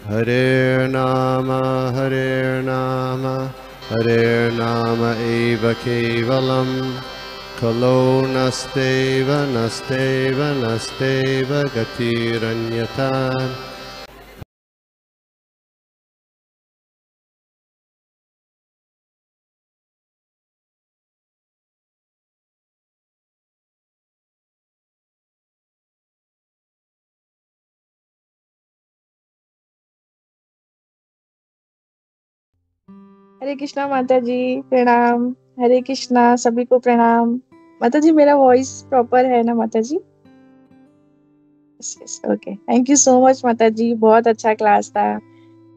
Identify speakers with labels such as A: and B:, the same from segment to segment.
A: Hare Nama eva kevalam Kalo nasteva gatiranyata.
B: हरे कृष्णा माता जी, प्रणाम। हरे कृष्णा, सभी को प्रणाम। माता जी, मेरा वॉइस प्रॉपर है ना माता जी? Okay, thank you so much माता जी, बहुत अच्छा क्लास था।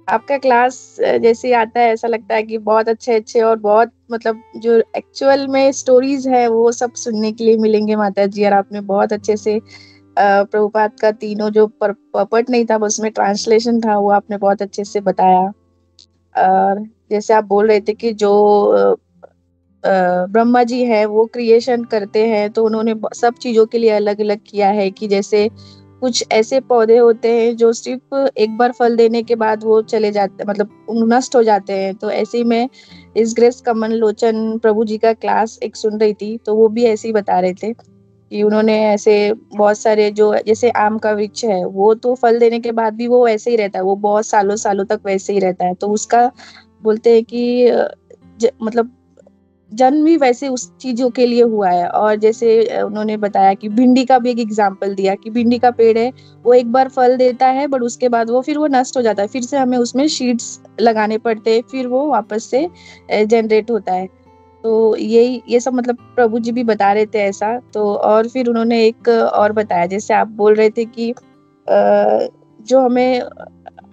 B: आपका क्लास जैसे आता है ऐसा लगता है कि बहुत अच्छे अच्छे और बहुत मतलब जो एक्चुअल में स्टोरीज है वो सब सुनने के लिए मिलेंगे माता जी। और आपने बहुत अच्छे से प्रभुपाद का तीनों जो पपट नहीं था उसमें ट्रांसलेशन था वो आपने बहुत अच्छे से बताया। और जैसे आप बोल रहे थे कि जो ब्रह्मा जी है वो क्रिएशन करते हैं तो उन्होंने सब चीजों के लिए अलग अलग किया है कि जैसे कुछ ऐसे पौधे होते हैं जो सिर्फ एक बार फल देने के बाद वो चले जाते मतलब नष्ट हो जाते हैं। तो ऐसे ही मैं इस ग्रेस कमल लोचन प्रभु जी का क्लास एक सुन रही थी तो वो भी ऐसे ही बता रहे थे कि उन्होंने ऐसे बहुत सारे जो जैसे आम का वृक्ष है वो तो फल देने के बाद भी वो वैसे ही रहता है, वो बहुत सालों सालों तक वैसे ही रहता है। तो उसका बोलते हैं कि मतलब जन्म भी वैसे उस चीजों के लिए हुआ है। और जैसे उन्होंने बताया कि भिंडी का भी एक एग्जाम्पल दिया कि भिंडी का पेड़ है वो एक बार फल देता है बट उसके बाद वो फिर वो नष्ट हो जाता है, फिर से हमें उसमें सीड्स लगाने पड़ते हैं, फिर वो वापस से जनरेट होता है। तो ये सब मतलब प्रभु जी भी बता रहे थे ऐसा। तो और फिर उन्होंने एक और बताया जैसे आप बोल रहे थे कि जो हमें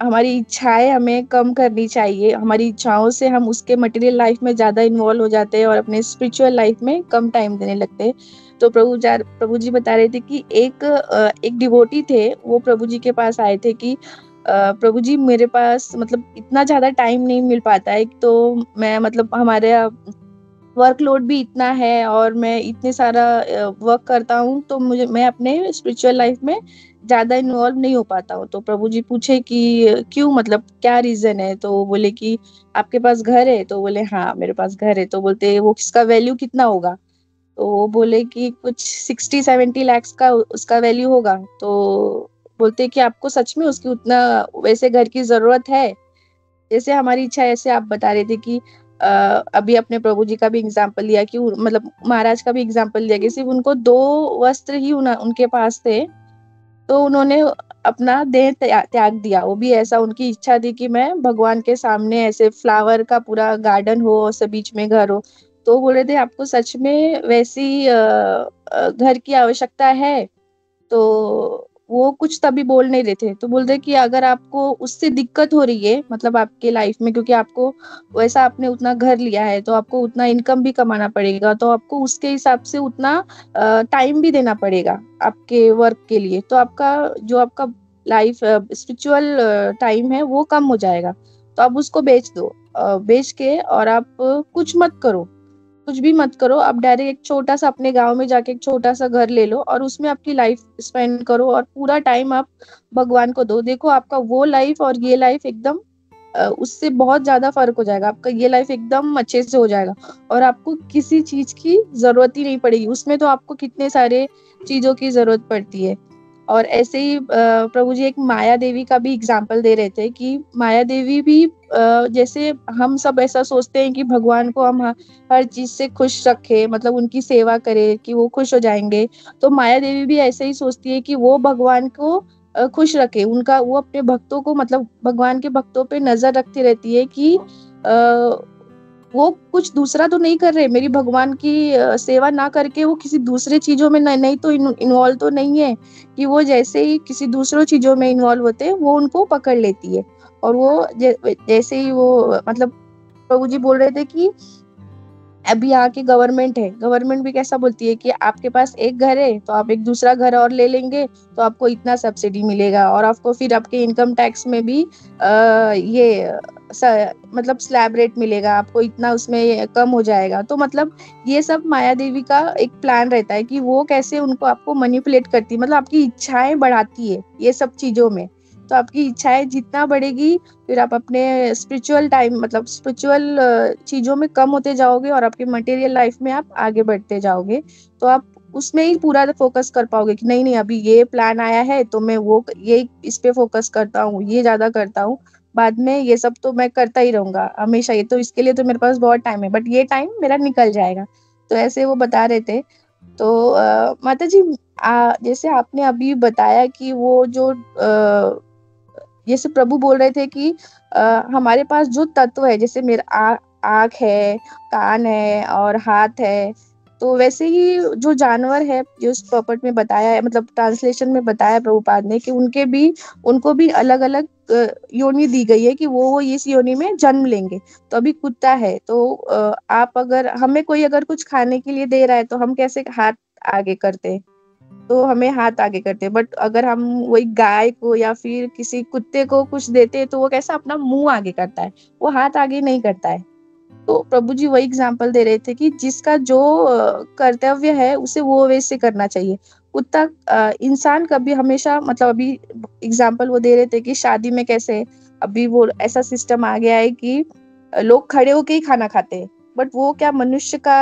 B: हमारी इच्छाएं हमें कम करनी चाहिए, हमारी इच्छाओं से हम उसके मटेरियल लाइफ में ज्यादा इन्वॉल्व हो जाते हैं और अपने स्पिरिचुअल लाइफ में कम टाइम देने लगते हैं। तो प्रभु जी बता रहे थे कि एक डिवोटी थे, वो प्रभु जी के पास आए थे कि प्रभु जी मेरे पास मतलब इतना ज्यादा टाइम नहीं मिल पाता है, तो मैं मतलब हमारे वर्कलोड भी इतना है और मैं इतने सारा वर्क करता हूँ तो मैं अपने स्पिरिचुअल लाइफ में ज्यादा इन्वॉल्व नहीं हो पाता हूँ। तो प्रभु जी पूछे कि क्यों, मतलब क्या रीजन है? तो वो बोले कि आपके पास घर है? तो बोले हाँ मेरे पास घर है। तो बोलते वो किसका वैल्यू कितना होगा? तो वो बोले कि कुछ 60-70 लाख का उसका वैल्यू होगा। तो बोलते कि आपको सच में उसकी उतना वैसे घर की जरूरत है? जैसे हमारी इच्छा है, ऐसे आप बता रहे थे कि अभी अपने प्रभु जी का भी एग्जाम्पल लिया कि मतलब महाराज का भी एग्जाम्पल लिया कि सिर्फ उनको 2 वस्त्र ही उनके पास थे तो उन्होंने अपना देह त्याग दिया। वो भी ऐसा उनकी इच्छा थी कि मैं भगवान के सामने ऐसे फ्लावर का पूरा गार्डन हो और सब बीच में घर हो। तो बोल रहे थे आपको सच में वैसी घर की आवश्यकता है? तो वो कुछ तभी बोल नहीं रहे थे। तो बोल रहे कि अगर आपको उससे दिक्कत हो रही है मतलब आपके लाइफ में, क्योंकि आपको वैसा आपने उतना घर लिया है तो आपको उतना इनकम भी कमाना पड़ेगा, तो आपको उसके हिसाब से उतना टाइम भी देना पड़ेगा आपके वर्क के लिए। तो आपका लाइफ स्पिरिचुअल टाइम है वो कम हो जाएगा। तो आप उसको बेच दो, बेच के और आप कुछ मत करो, कुछ भी मत करो। आप डायरेक्ट एक छोटा सा अपने गांव में जाके एक छोटा सा घर ले लो और उसमें आपकी लाइफ स्पेंड करो और पूरा टाइम आप भगवान को दो। देखो आपका वो लाइफ और ये लाइफ एकदम उससे बहुत ज्यादा फर्क हो जाएगा। आपका ये लाइफ एकदम अच्छे से हो जाएगा और आपको किसी चीज की जरूरत ही नहीं पड़ेगी। उसमें तो आपको कितने सारे चीजों की जरूरत पड़ती है। और ऐसे ही प्रभु जी एक माया देवी का भी एग्जाम्पल दे रहे थे कि माया देवी भी जैसे हम सब ऐसा सोचते हैं कि भगवान को हम हर चीज से खुश रखे, मतलब उनकी सेवा करे कि वो खुश हो जाएंगे। तो माया देवी भी ऐसे ही सोचती है कि वो भगवान को खुश रखे, उनका वो अपने भक्तों को मतलब भगवान के भक्तों पे नजर रखती रहती है कि वो कुछ दूसरा तो नहीं कर रहे, मेरी भगवान की सेवा ना करके वो किसी दूसरे चीजों में नहीं तो इन्वॉल्व तो नहीं है, कि वो जैसे ही किसी दूसरों चीजों में इन्वॉल्व होते हैं वो उनको पकड़ लेती है। और वो जैसे ही वो मतलब प्रभु जी बोल रहे थे कि अभी यहाँ की गवर्नमेंट है, गवर्नमेंट भी कैसा बोलती है कि आपके पास एक घर है तो आप एक दूसरा घर और ले लेंगे तो आपको इतना सब्सिडी मिलेगा और आपको फिर आपके इनकम टैक्स में भी ये मतलब स्लैब रेट मिलेगा, आपको इतना उसमें कम हो जाएगा। तो मतलब ये सब माया देवी का एक प्लान रहता है कि वो कैसे उनको आपको मैनिपुलेट करती है, मतलब आपकी इच्छाएं बढ़ाती है ये सब चीजों में तो आपकी इच्छाएं जितना बढ़ेगी, फिर आप अपने स्पिरिचुअल टाइम मतलब स्पिरिचुअल चीजों में कम होते जाओगे और आपके मटेरियल लाइफ में आप आगे बढ़ते जाओगे। तो आप उसमें ही पूरा फोकस कर पाओगे कि नहीं नहीं अभी ये प्लान आया है तो मैं वो ये इस पे फोकस करता हूँ, ये ज्यादा करता हूँ। बाद में ये सब तो मैं करता ही रहूंगा हमेशा, ये तो इसके लिए तो मेरे पास बहुत टाइम है, बट ये टाइम मेरा निकल जाएगा। तो ऐसे वो बता रहे थे। तो माता जी, जैसे आपने अभी बताया कि वो जो जैसे प्रभु बोल रहे थे कि हमारे पास जो तत्व है, जैसे मेरा आँख है, कान है और हाथ है, तो वैसे ही जो जानवर है जो उस प्रॉपर्ट में बताया है, मतलब ट्रांसलेशन में बताया है प्रभुपाद ने कि उनको भी अलग अलग योनि दी गई है कि वो इस योनि में जन्म लेंगे। तो अभी कुत्ता है तो आप अगर हमें कोई अगर कुछ खाने के लिए दे रहा है तो हम कैसे हाथ आगे करते हैं, तो हमें हाथ आगे करते हैं। बट अगर हम वही गाय को या फिर किसी कुत्ते को कुछ देते हैं तो वो कैसा अपना मुंह आगे करता है, वो हाथ आगे नहीं करता है। तो प्रभु जी वही एग्जाम्पल दे रहे थे कि जिसका जो कर्तव्य है उसे वो वैसे करना चाहिए। कुत्ता इंसान कभी हमेशा मतलब अभी एग्जाम्पल वो दे रहे थे कि शादी में कैसे अभी वो ऐसा सिस्टम आ गया है कि लोग खड़े होके ही खाना खाते हैं। बट वो क्या मनुष्य का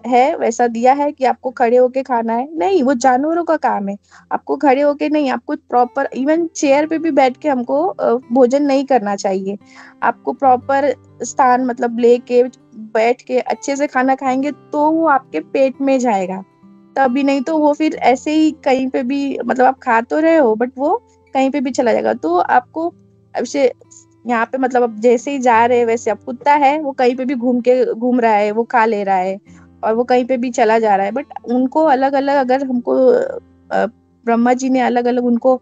B: है वैसा दिया है कि आपको खड़े होके खाना है? नहीं, वो जानवरों का काम है। आपको खड़े होके नहीं, आपको प्रॉपर इवन चेयर पे भी बैठ के हमको भोजन नहीं करना चाहिए। आपको प्रॉपर स्थान मतलब लेके बैठ के अच्छे से खाना खाएंगे तो वो आपके पेट में जाएगा, तभी नहीं तो वो फिर ऐसे ही कहीं पे भी मतलब आप खा तो रहे हो बट वो कहीं पे भी चला जाएगा। तो आपको अब से यहाँ पे मतलब अब जैसे ही जा रहे हैं वैसे अब कुत्ता है वो कहीं पे भी घूम रहा है, वो खा ले रहा है और वो कहीं पे भी चला जा रहा है। बट उनको अलग अलग अगर हमको ब्रह्मा जी ने अलग अलग उनको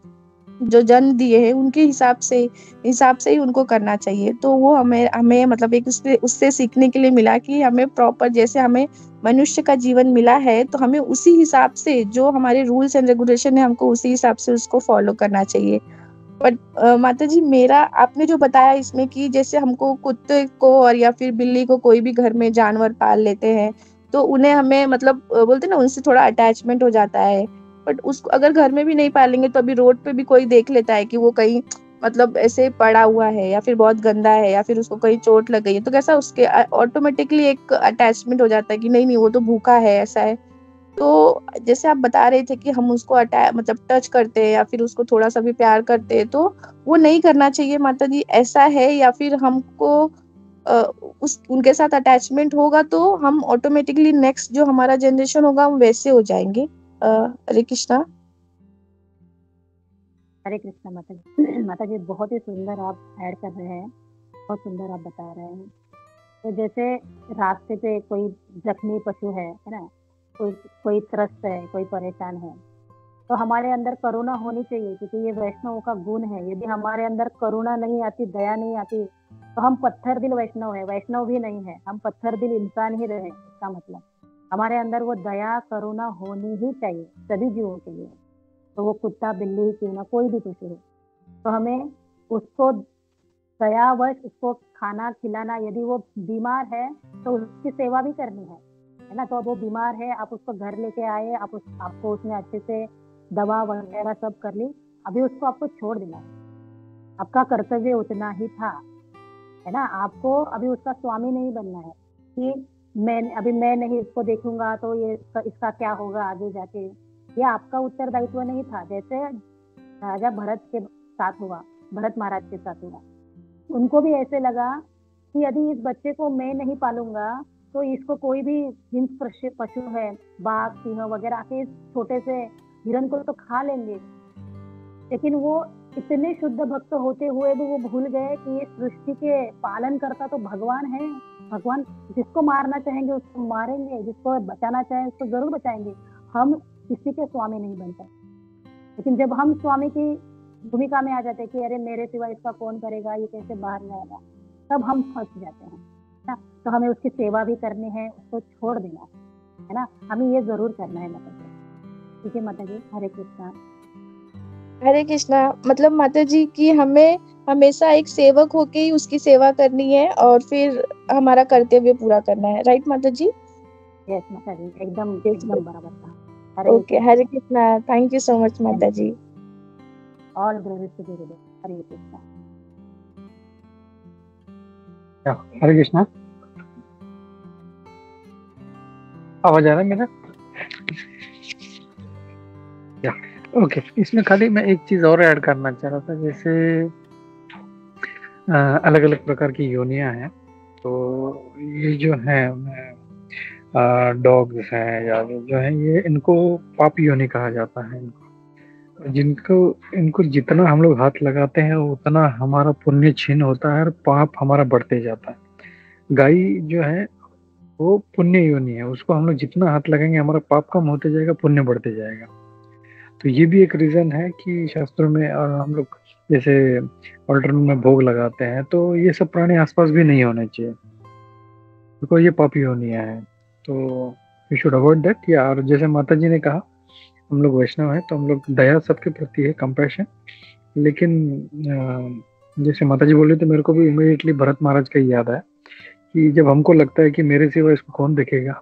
B: जो जन्म दिए हैं उनके हिसाब से ही उनको करना चाहिए। तो वो हमें हमें मतलब एक उससे सीखने के लिए मिला कि हमें प्रॉपर जैसे हमें मनुष्य का जीवन मिला है तो हमें उसी हिसाब से जो हमारे रूल्स एंड रेगुलेशन है हमको उसी हिसाब से उसको फॉलो करना चाहिए। बट माता जी मेरा आपने जो बताया इसमें कि जैसे हमको कुत्ते को और या फिर बिल्ली को कोई भी घर में जानवर पाल लेते हैं तो उन्हें हमें मतलब बोलते हैं ना उनसे थोड़ा अटैचमेंट हो जाता है। बट उसको अगर घर में भी नहीं पालेंगे तो अभी रोड पे भी कोई देख लेता है कि वो कहीं मतलब ऐसे पड़ा हुआ है या फिर बहुत गंदा है या फिर उसको कहीं चोट लग गई है, तो कैसा उसके ऑटोमेटिकली एक अटैचमेंट हो जाता है कि नहीं नहीं वो तो भूखा है, ऐसा है। तो जैसे आप बता रहे थे कि हम उसको मतलब टच करते हैं या फिर उसको थोड़ा सा भी प्यार करते हैं तो वो नहीं करना चाहिए माता जी, ऐसा है? या फिर हमको अ, उस उनके साथ अटैचमेंट होगा तो हम ऑटोमेटिकली नेक्स्ट जो हमारा जनरेशन होगा हम वैसे हो जाएंगे? हरे कृष्णा।
C: हरे कृष्णा माता जी। माता जी बहुत ही सुंदर आप ऐड कर रहे हैं, बहुत सुंदर आप बता रहे हैं। तो जैसे रास्ते पे कोई जख्मी पशु है ना, कोई कोई त्रस्त है, कोई परेशान है, तो हमारे अंदर करुणा होनी चाहिए क्योंकि ये वैष्णव का गुण है। यदि हमारे अंदर करुणा नहीं आती, दया नहीं आती, तो हम पत्थर दिल वैष्णव है, वैष्णव भी नहीं है, हम पत्थर दिल इंसान ही रहे। इसका मतलब हमारे अंदर वो दया करुणा होनी ही चाहिए सभी जीवों के लिए। तो वो कुत्ता बिल्ली ही क्यों ना, कोई भी पशु हो, तो हमें उसको दयावश उसको खाना खिलाना। यदि वो बीमार है तो उसकी सेवा भी करनी है ना। तो अब वो बीमार है, आप उसको घर लेके आए, आपको उसने अच्छे से दवा वगैरह सब कर ली, अभी उसको आपको छोड़ देना है। आपका कर्तव्य उतना ही था, है ना। आपको अभी उसका स्वामी नहीं बनना है कि मैं नहीं इसको देखूंगा तो ये इसका क्या होगा आगे जाके। ये आपका उत्तरदायित्व नहीं था। जैसे राजा भरत के साथ हुआ, भरत महाराज के साथ हुआ, उनको भी ऐसे लगा कि यदि इस बच्चे को मैं नहीं पालूंगा तो इसको कोई भी हिंस्र पशु है, बाघ सिंह वगैरह आके इस छोटे से हिरण को तो खा लेंगे। लेकिन वो इतने शुद्ध भक्त होते हुए भी वो भूल गए कि ये सृष्टि के पालन करता तो भगवान है। भगवान जिसको मारना चाहेंगे उसको मारेंगे, जिसको बचाना चाहें उसको जरूर बचाएंगे। हम किसी के स्वामी नहीं बनते। लेकिन जब हम स्वामी की भूमिका में आ जाते हैं कि अरे मेरे सिवा इसका कौन करेगा, ये कैसे बाहर जाएगा, तब हम फंस जाते हैं ना। तो हमें उसकी सेवा भी करनी है, उसको छोड़ देना है ना, हमें ये जरूर करना है माता जी। ठीक है माता जी, हरे कृष्णा।
B: हरे कृष्णा मतलब माता जी की हमें हमेशा एक सेवक होके ही उसकी सेवा करनी है और फिर हमारा कर्तव्य पूरा करना है, राइट माता जी?
C: यस माता जी, एकदम बराबर था।
B: Okay, Hare Krishna. Thank you so much माता जी।
C: ऑल ग्लोरीज टू गुरुदेव। हरे कृष्णा।
D: हरे कृष्णा। आवाज आ रहा है मेरा? या ओके। इसमें खाली मैं एक चीज और ऐड करना चाह रहा था, जैसे अलग अलग प्रकार की योनियां हैं, तो ये जो है डॉग्स हैं या जो है ये इनको पाप योनि कहा जाता है। जिनको इनको जितना हम लोग हाथ लगाते हैं उतना हमारा पुण्य क्षीण होता है और पाप हमारा बढ़ते जाता है। गाय जो है वो पुण्य योनि है, उसको हम लोग जितना हाथ लगाएंगे हमारा पाप कम होते जाएगा, पुण्य बढ़ते जाएगा। तो ये भी एक रीजन है कि शास्त्रों में, और हम लोग जैसे ऑल्टर में भोग लगाते हैं, तो ये सब प्राणी आसपास भी नहीं होने चाहिए, देखो ये पापी योनियां हैं, तो यू शुड अवॉइड दैट। या और जैसे माता जी ने कहा हम लोग वैष्णव हैं तो हम लोग दया सबके प्रति है, कंपैशन। लेकिन जैसे माता जी बोले तो मेरे को भी इमीडिएटली भरत महाराज का ही याद आया कि जब हमको लगता है कि मेरे सिवा इसको कौन देखेगा,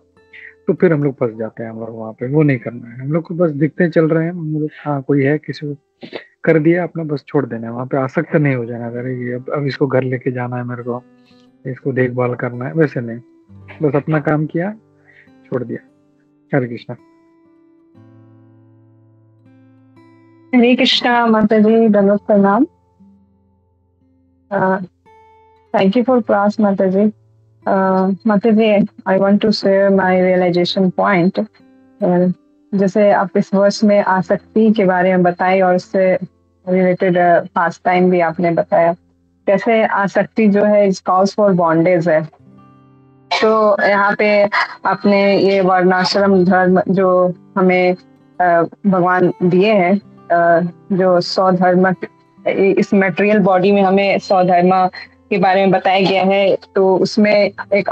D: तो फिर हम लोग फंस जाते हैं। हम लोग वहाँ पे वो नहीं करना है, हम लोग को बस दिखते चल रहे हैं, हम लोग हाँ कोई है किसी को कर दिया अपना, बस छोड़ देना है, वहाँ पे आसक्त नहीं हो जाना। अगर ये अब इसको घर लेके जाना है मेरे को, इसको देखभाल करना है, वैसे नहीं, बस अपना काम किया, छोड़ दिया। हरे कृष्णा।
E: हरे कृष्णा माता जी, दंडवत प्रणाम। थैंक यू फॉर क्लास माता जी। माता जी, I want to share my realization point. जैसे आप इस वर्ष में आसक्ति के बारे में बताई और उससे रिलेटेड पास्ट टाइम भी आपने बताया, कैसे आसक्ति जो है इज कॉज फॉर बॉन्डेज है। तो यहाँ पे आपने ये वर्णाश्रम धर्म जो हमें भगवान दिए हैं, जो 100 धर्म, इस मटेरियल बॉडी में हमें 100 धर्म के बारे में बताया गया है, तो उसमें एक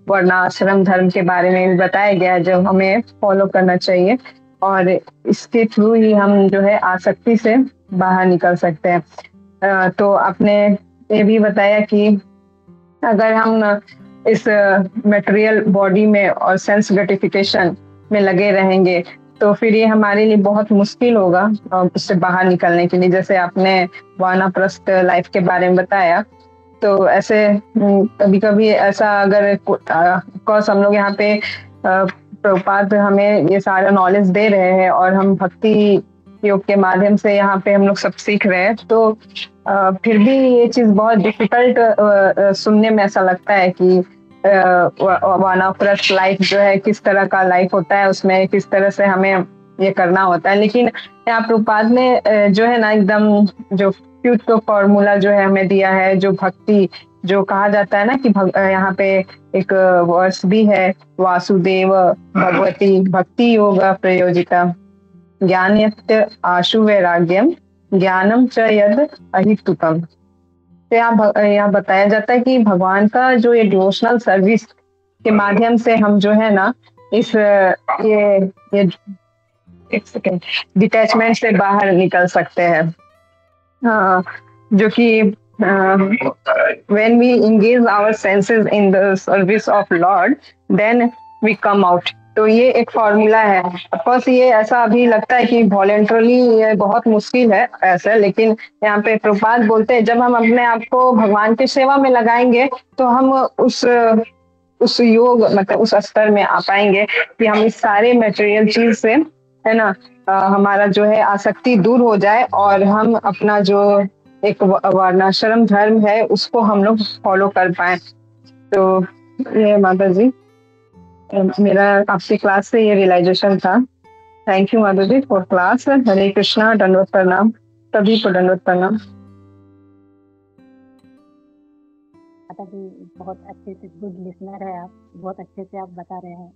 E: वर्णाश्रम धर्म के बारे में भी बताया गया है जो हमें फॉलो करना चाहिए, और इसके थ्रू ही हम जो है आसक्ति से बाहर निकल सकते हैं। तो आपने ये भी बताया कि अगर हम इस मटेरियल बॉडी में और सेंस ग्रेटिफिकेशन में लगे रहेंगे तो फिर ये हमारे लिए बहुत मुश्किल होगा उससे बाहर निकलने के लिए। जैसे आपने वानप्रस्थ लाइफ के बारे में बताया, तो ऐसे कभी कभी ऐसा अगर कोर्स हम लोग यहाँ पे प्रभुपाद हमें ये सारा नॉलेज दे रहे हैं और हम भक्ति योग के माध्यम से यहाँ पे हम लोग सब सीख रहे हैं, तो फिर भी ये चीज बहुत डिफिकल्ट सुनने में ऐसा लगता है कि वानप्रस्थ लाइफ जो है किस तरह का लाइफ होता है, उसमें किस तरह से हमें ये करना होता है। लेकिन यहाँ प्रभुपाद ने जो है ना एकदम जो क्यूट फॉर्मूला जो है हमें दिया है, जो भक्ति जो कहा जाता है ना कि यहाँ पे एक वर्स भी है, वासुदेव भगवती भक्ति योग प्रयोजिता ज्ञानयत्य आशु वैराग्यम ज्ञानम च यद अहितुकम। तो यहाँ बताया जाता है कि भगवान का जो ये डिवोशनल सर्विस के माध्यम से हम जो है ना इस ये एक सेकेंड डिटैचमेंट से बाहर निकल सकते हैं। जो कि when we engage our senses in the service of Lord, then we come out। तो ये एक फॉर्मूला है। ऑफकोर्स ये ऐसा अभी लगता है कि वॉलेंटरली ये बहुत मुश्किल है ऐसे, लेकिन यहाँ पे प्रभुपाद बोलते हैं जब हम अपने आप को भगवान की सेवा में लगाएंगे तो हम उस योग मतलब उस स्तर में आ पाएंगे कि हम इस सारे मटेरियल चीज से है ना हमारा जो है आसक्ति दूर हो जाए और हम अपना जो एक वर्णाश्रम धर्म है उसको हम लोग फॉलो कर पाए। तो ये माता जी मेरा आपकी क्लास से ये रियलाइजेशन था। थैंक यू माता जी फॉर क्लास। हरे कृष्णा, दंडवत प्रणाम, सभी को दंडवत प्रणाम।
C: माता जी बहुत अच्छे से गुड लिसनर है आप, बहुत अच्छे से आप बता रहे हैं।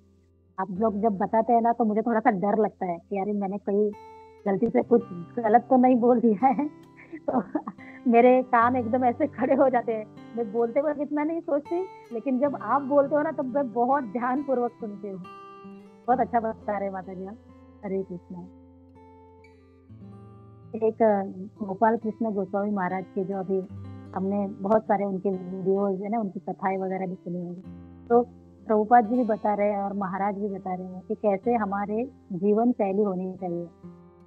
C: आप लोग जब बताते हैं ना तो मुझे थोड़ा सा डर लगता है कि यार मैंने कोई गलती से कुछ गलत तो नहीं बोल दिया है तो मेरे कान एकदम ऐसे खड़े हो जाते हैं। मैं बोलते वक्त इतना नहीं सोचती, लेकिन जब आप बोलते हो ना तो मैं बहुत ध्यान पूर्वक सुनती हूँ। बहुत अच्छा बता रहे माता जी आप। हरे कृष्णा। एक गोपाल कृष्ण गोस्वामी महाराज के जो अभी हमने बहुत सारे उनके वीडियोज है ना, उनकी कथाएं वगैरह भी सुनी होंगी, तो प्रभुपाद जी भी बता रहे हैं और महाराज भी बता रहे हैं कि कैसे हमारे जीवन शैली होनी चाहिए।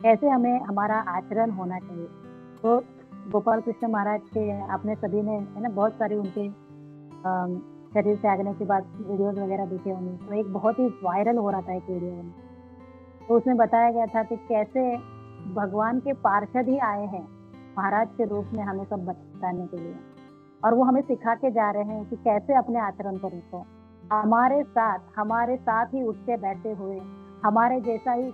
C: कैसे हमें हमारा आचरण होना चाहिए। तो गोपाल कृष्ण महाराज के आपने सभी ने है ना बहुत सारी उनके शरीर त्यागने के बाद वीडियोस वगैरह देखे होंगे। तो एक बहुत ही वायरल हो रहा था एक वीडियो में, तो उसमें बताया गया था कि कैसे भगवान के पार्षद ही आए हैं महाराज के रूप में हमें सब बताने के लिए, और वो हमें सिखा के जा रहे हैं कि कैसे अपने आचरण को रखो। हमारे साथ ही उठते बैठे हुए हमारे जैसा ही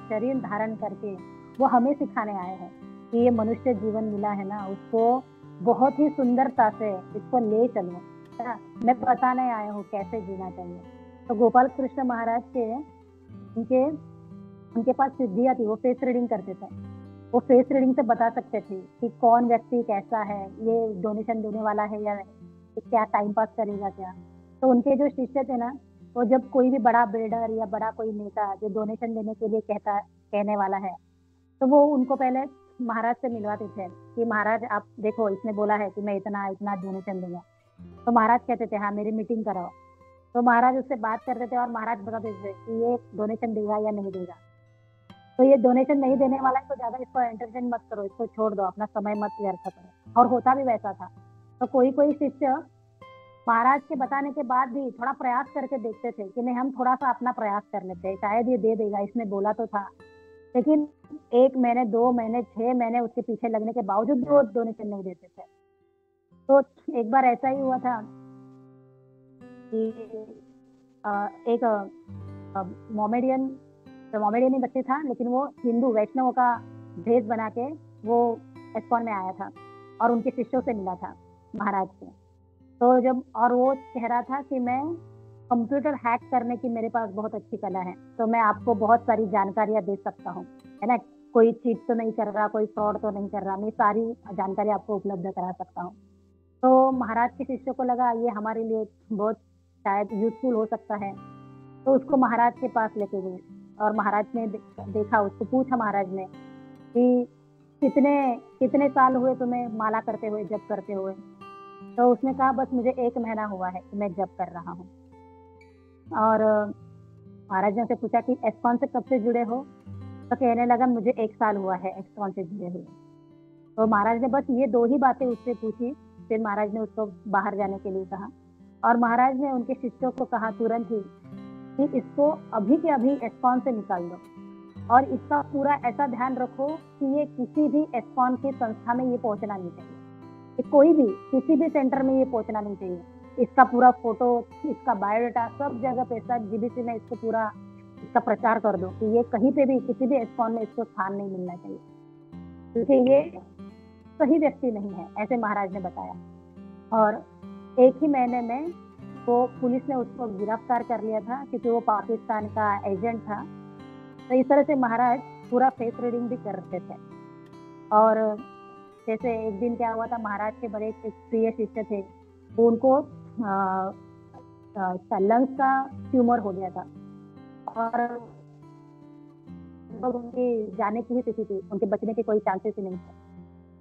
C: शरीर धारण करके वो हमें सिखाने आए हैं कि ये मनुष्य जीवन मिला है ना, उसको बहुत ही सुंदरता से इसको ले चलो, है ना। मैं बताने आया हूँ कैसे जीना चाहिए। तो गोपाल कृष्ण महाराज के उनके पास सिद्धियाँ थी, वो फेस रीडिंग करते थे। वो फेस रीडिंग से बता सकते थे कि कौन व्यक्ति कैसा है, ये डोनेशन देने वाला है या क्या टाइम पास करेगा क्या। तो उनके जो शिष्य थे ना, तो जब कोई भी बड़ा बिल्डर या बड़ा कोई नेता जो डोनेशन देने के लिए कहने वाला है, तो वो उनको पहले महाराज से मिलवाते थे कि महाराज आप देखो, इसने बोला है कि मैं इतना इतना डोनेशन दूंगा। तो महाराज कहते थे हाँ मेरी मीटिंग कराओ। तो महाराज उससे बात करते थे और महाराज बताते थे कि ये डोनेशन देगा या नहीं देगा। तो ये डोनेशन नहीं देने वाला है तो ज्यादा इसको एंटरटेन मत करो, इसको छोड़ दो, अपना समय मत व्यर्थ करो। और होता भी वैसा था। तो कोई कोई शिष्य महाराज के बताने के बाद भी थोड़ा प्रयास करके देखते थे कि नहीं हम थोड़ा सा अपना प्रयास कर लेते हैं, शायद ये दे देगा, इसने बोला तो था। लेकिन 1 महीने 2 महीने 6 महीने उसके पीछे लगने के बावजूद वो डोनेशन नहीं देते थे। तो एक बार ऐसा ही हुआ था कि एक मोमेडियन ही बच्चे था, लेकिन वो हिंदू वैष्णव का भेष बना के वो एस्कॉन में आया था और उनके शिष्यों से मिला था महाराज से। तो जब और वो कह रहा था कि मैं कंप्यूटर हैक करने की मेरे पास बहुत अच्छी कला है, तो मैं आपको बहुत सारी जानकारियां दे सकता हूँ, है ना। कोई चीट तो नहीं कर रहा, कोई फ्रॉड तो नहीं कर रहा, मैं सारी जानकारी आपको उपलब्ध करा सकता हूँ। तो महाराज के शिष्यों को लगा ये हमारे लिए बहुत शायद यूजफुल हो सकता है। तो उसको महाराज के पास लेके गए और महाराज ने देखा, उसको पूछा महाराज ने कि कितने साल हुए तुम्हें माला करते हुए, जप करते हुए। तो उसने कहा बस मुझे 1 महीना हुआ है कि मैं जप कर रहा हूँ। और महाराज ने से पूछा कि एस्कॉन से कब से जुड़े हो। तो कहने लगा मुझे 1 साल हुआ है एस्कॉन से जुड़े हुए। तो महाराज ने बस ये 2 ही बातें उससे पूछी। फिर महाराज ने उसको बाहर जाने के लिए कहा और महाराज ने उनके शिष्यों को कहा तुरंत ही कि इसको अभी के अभी एस्कॉन से निकाल दो और इसका पूरा ऐसा ध्यान रखो कि ये किसी भी एस्कॉन की संस्था में ये पहुंचना नहीं चाहिए, ये कोई भी किसी भी सेंटर में ये पहुंचना नहीं चाहिए। इसका पूरा फोटो, इसका बायोडाटा सब जगह पे, सब जीबीसी में इसको पूरा इसका प्रचार कर दो कि ये कहीं पे भी किसी भी एस्कॉन में इसको स्थान नहीं मिलना चाहिए, क्योंकि ये सही व्यक्ति नहीं है, ऐसे महाराज ने बताया। और 1 ही महीने में वो पुलिस ने उसको गिरफ्तार कर लिया था क्योंकि वो पाकिस्तान का एजेंट था। तो इस तरह से महाराज पूरा फेस रीडिंग भी करते थे। और जैसे एक दिन क्या हुआ था, महाराज के बड़े एक प्रिय शिष्य थे, वो उनको लंग्स का ट्यूमर हो गया था और उनकी जाने की ही स्थिति थी, उनके बचने के कोई चांसेस ही नहीं थे।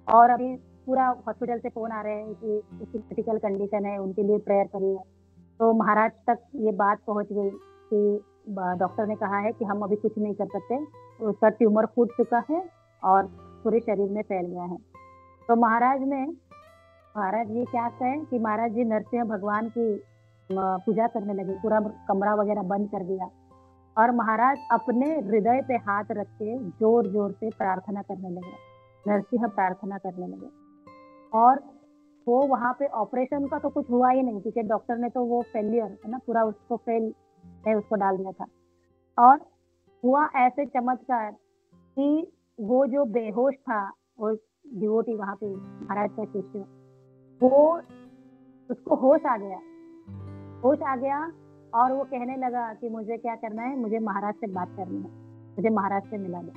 C: और अभी पूरा हॉस्पिटल से फोन आ रहे हैं कि उसकी क्रिटिकल कंडीशन है, उनके लिए प्रेयर करिए। तो महाराज तक ये बात पहुंच गई कि डॉक्टर ने कहा है कि हम अभी कुछ नहीं कर सकते, तो उसका ट्यूमर फूट चुका है और पूरे शरीर में फैल गया है। तो महाराज जी क्या कहें कि महाराज जी नरसिंह भगवान की पूजा करने लगे, पूरा कमरा वगैरह बंद कर दिया और महाराज अपने हृदय पे हाथ रख के जोर जोर से प्रार्थना करने लगे, नरसिंह प्रार्थना करने लगे। और वो वहां पे ऑपरेशन का तो कुछ हुआ ही नहीं क्योंकि डॉक्टर ने तो वो फेलियर है ना, पूरा उसको फेल में उसको डाल दिया था। और हुआ ऐसे चमत्कार कि वो जो बेहोश था, वो डिवोटी वहां पे महाराज का शिष्य, वो उसको होश आ गया और वो कहने लगा कि मुझे क्या करना है, मुझे महाराज से बात करनी है, मुझे महाराज से मिला दो।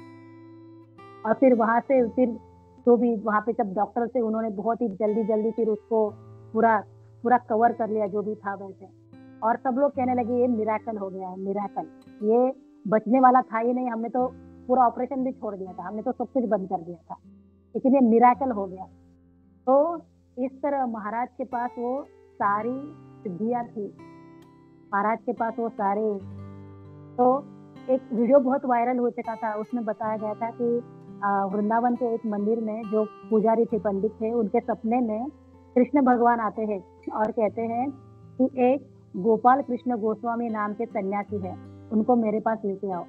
C: और फिर वहां से फिर तो भी वहां पे जब डॉक्टर से उन्होंने बहुत ही जल्दी फिर उसको पूरा कवर कर लिया जो भी था वैसे। और सब लोग कहने लगे ये मिराकल हो गया है, मिराकल, ये बचने वाला था ही नहीं, हमने तो पूरा ऑपरेशन भी छोड़ दिया था, हमने तो सब कुछ बंद कर दिया था, लेकिन ये मिराकल हो गया। तो इस तरह महाराज के पास वो सारी सिद्धियां थी, महाराज के पास वो सारे। तो एक वीडियो बहुत वायरल हो चुका था, उसमें बताया गया था कि वृंदावन के एक मंदिर में जो पुजारी थे, पंडित थे, उनके सपने में कृष्ण भगवान आते हैं और कहते हैं कि एक गोपाल कृष्ण गोस्वामी नाम के सन्यासी है, उनको मेरे पास लेके आओ,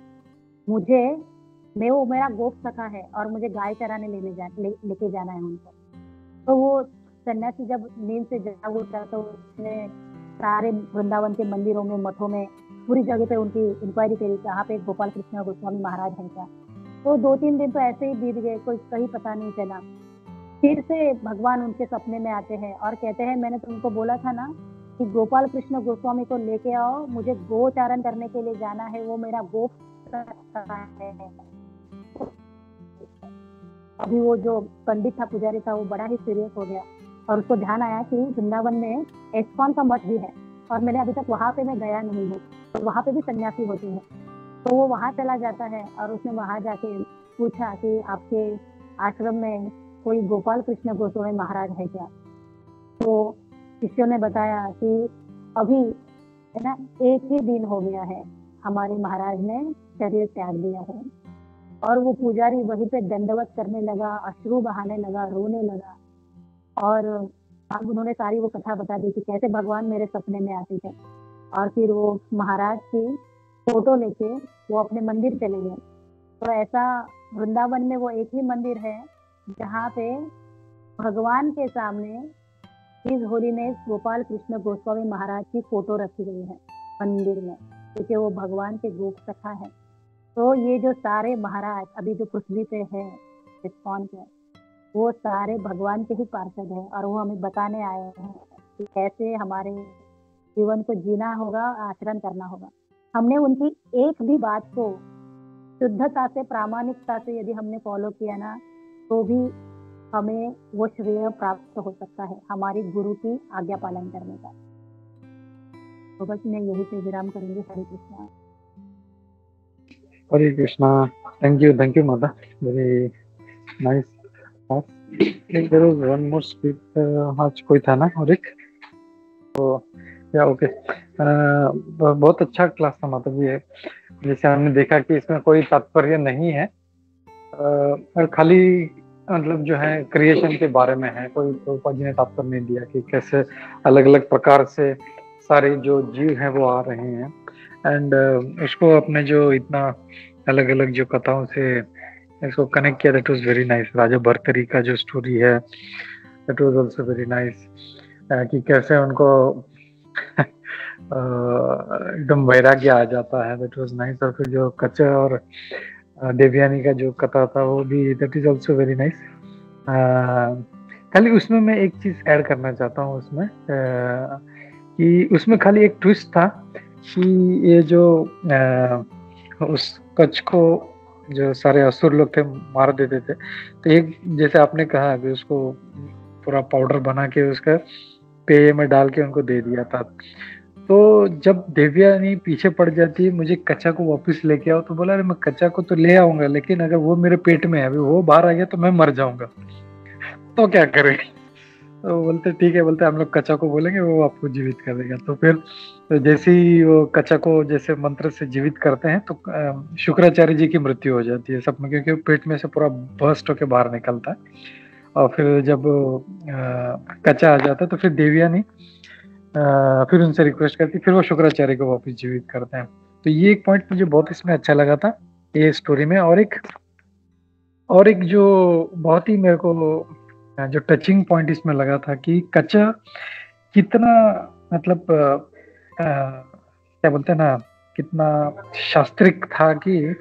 C: वो मेरा गोप सखा है और मुझे गाय चराने लेके जाना है उनको। तो वो सन्यासी जब नींद से जाग उठा तो उसने सारे वृंदावन के मंदिरों में, मठों में, पूरी जगह पे उनकी इंक्वायरी करी, कहाँ पे गोपाल कृष्ण गोस्वामी महाराज हैं क्या। तो 2-3 दिन तो ऐसे ही बीत गए, कोई कहीं पता नहीं चला। फिर से भगवान उनके सपने में आते हैं और कहते हैं मैंने तुमको बोला था ना कि गोपाल कृष्ण गोस्वामी को लेके आओ, मुझे गोचारण करने के लिए जाना है, वो मेरा गोप है। अभी वो जो पंडित था, पुजारी था, वो बड़ा ही सीरियस हो गया और उसको ध्यान आया कि वृंदावन में एस्कॉन का मठ भी है और मैंने अभी तक वहां पे मैं गया नहीं हूँ, तो वहां पे भी सन्यासी होती है। तो वो वहां चला जाता है और उसने वहां जाके पूछा कि आपके आश्रम में कोई गोपाल कृष्ण गोस्वामी महाराज है क्या। तो शिष्यों ने बताया कि अभी है ना 1 ही दिन हो गया है, हमारे महाराज ने शरीर त्याग दिया है। और वो पुजारी वहीं पे दंडवत करने लगा, अश्रु बहाने लगा, रोने लगा। और अब उन्होंने सारी वो कथा बता दी कि कैसे भगवान मेरे सपने में आते थे। और फिर वो महाराज की फोटो लेके वो अपने मंदिर चले गए। तो ऐसा वृंदावन में वो एक ही मंदिर है जहाँ पे भगवान के सामने हिज होलीनेस गोपाल कृष्ण गोस्वामी महाराज की फोटो रखी गई है मंदिर में, क्योंकि वो भगवान के गोप सखा है। तो ये जो सारे महाराज अभी जो पृथ्वी पे है इस्कॉन के, वो सारे भगवान के ही पार्षद हैं और वो हमें बताने आए हैं कि कैसे हमारे जीवन को जीना होगा, आचरण करना होगा। हमने उनकी एक भी बात को शुद्धता से, प्रामाणिकता से यदि हमने फॉलो किया ना, तो भी हमें वो श्रेय प्राप्त हो सकता है हमारी गुरु की आज्ञा पालन करने का। तो बस मैं यही पे विराम करूंगी। हरे कृष्णा।
D: हरे कृष्णा। थैंक यू माता, very nice. There was one more speaker, आज कोई था ना, और एक तो या ओके। बहुत अच्छा क्लास था माता जी। जैसे हमने देखा कि इसमें कोई तात्पर्य नहीं है और खाली मतलब जो है क्रिएशन के बारे में है। कोई प्रभुपाद जी ने तात्पर्य नहीं दिया कि कैसे अलग अलग प्रकार से सारे जो जीव हैं वो आ रहे हैं। एंड उसको अपने जो इतना अलग अलग जो कथाओं से इसको कनेक्ट किया, दैट वाज वेरी नाइस। राजा भर्तरी का जो स्टोरी है, that was also very nice, कि कैसे उनको एकदम वैराग्य आ जाता है, दैट वाज नाइस। और फिर जो कच्चा और देवयानी का जो कथा था वो भी, that is also very nice. खाली उसमें मैं एक चीज ऐड करना चाहता हूँ उसमें, कि उसमें खाली एक ट्विस्ट था कि ये जो उस कच्छ को जो सारे असुर लोग थे मार देते थे, तो एक जैसे आपने कहा कि उसको पूरा पाउडर बना के उसका पेय में डाल के उनको दे दिया था। तो जब देवयानी पीछे पड़ जाती है, मुझे कच्चा को वापस लेके आओ, तो बोला अरे मैं कच्चा को तो ले आऊंगा, लेकिन अगर वो मेरे पेट में है, अभी वो बाहर आ गया तो मैं मर जाऊंगा, तो क्या करें। तो बोलते ठीक है, बोलते हम लोग कच्चा को बोलेंगे, वो आपको जीवित कर देगा। तो फिर तो जैसे ही वो कच्चा को जैसे मंत्र से जीवित करते हैं तो शुक्राचार्य जी की मृत्यु हो जाती है सब में, क्योंकि पेट में से पूरा बर्स्ट होके बाहर निकलता है। और फिर जब कच्चा आ जाता है तो फिर देवयानी फिर उनसे रिक्वेस्ट करती, फिर वो शुक्राचार्य को वापस जीवित करते हैं। तो ये एक पॉइंट मुझे बहुत इसमें अच्छा लगा था ये स्टोरी में। और एक जो बहुत ही मेरे को जो टचिंग पॉइंट इसमें लगा था कि कच्चा कितना मतलब क्या बोलते हैं ना, कितना शास्त्रिक था कि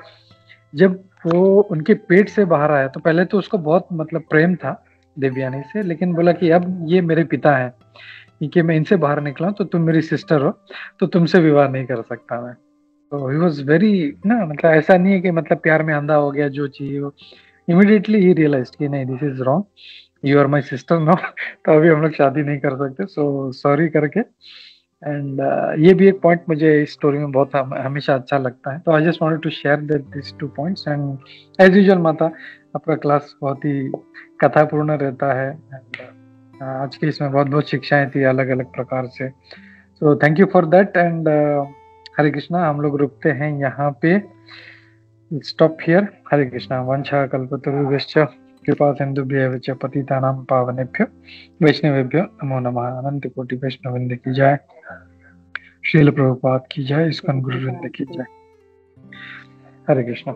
D: जब वो उनके पेट से बाहर आया तो पहले तो उसको बहुत मतलब प्रेम था देवयानी से, लेकिन बोला कि अब ये मेरे पिता हैं, कि मैं इनसे बाहर निकला तो तुम मेरी सिस्टर हो, तो तुमसे विवाह नहीं कर सकता मैं। तो ही वॉज वेरी ना, मतलब ऐसा नहीं है कि मतलब प्यार में अंधा हो गया, जो चाहिए वो इमीडिएटली ही रियलाइज कि नहीं, this is wrong, you are my sister no, तो अभी हम लोग शादी नहीं कर सकते, सो सॉरी करके। एंड ये भी एक पॉइंट मुझे इस स्टोरी में बहुत हमेशा अच्छा लगता है। तो I just wanted to share that this 2 points. And as usual माता, आपका क्लास बहुत ही कथापूर्ण रहता है। एंड आज के इसमें बहुत बहुत शिक्षाएं थी अलग अलग प्रकार से, so thank you for that. And Hare Krishna, हम लोग रुकते हैं यहाँ पे, स्टॉप हियर। हरे कृष्णा। वंशा कल्पतरुभ्यश्च कृपा सिंधुभ्यः च पतितानां पावनेभ्यो वैष्णवेभ्यो नमो नमः। अनंत कोटि वैष्णववृंद की जय, श्रील प्रभुपाद की जय, इस्कॉन गुरु वृंद की जय। हरे कृष्णा।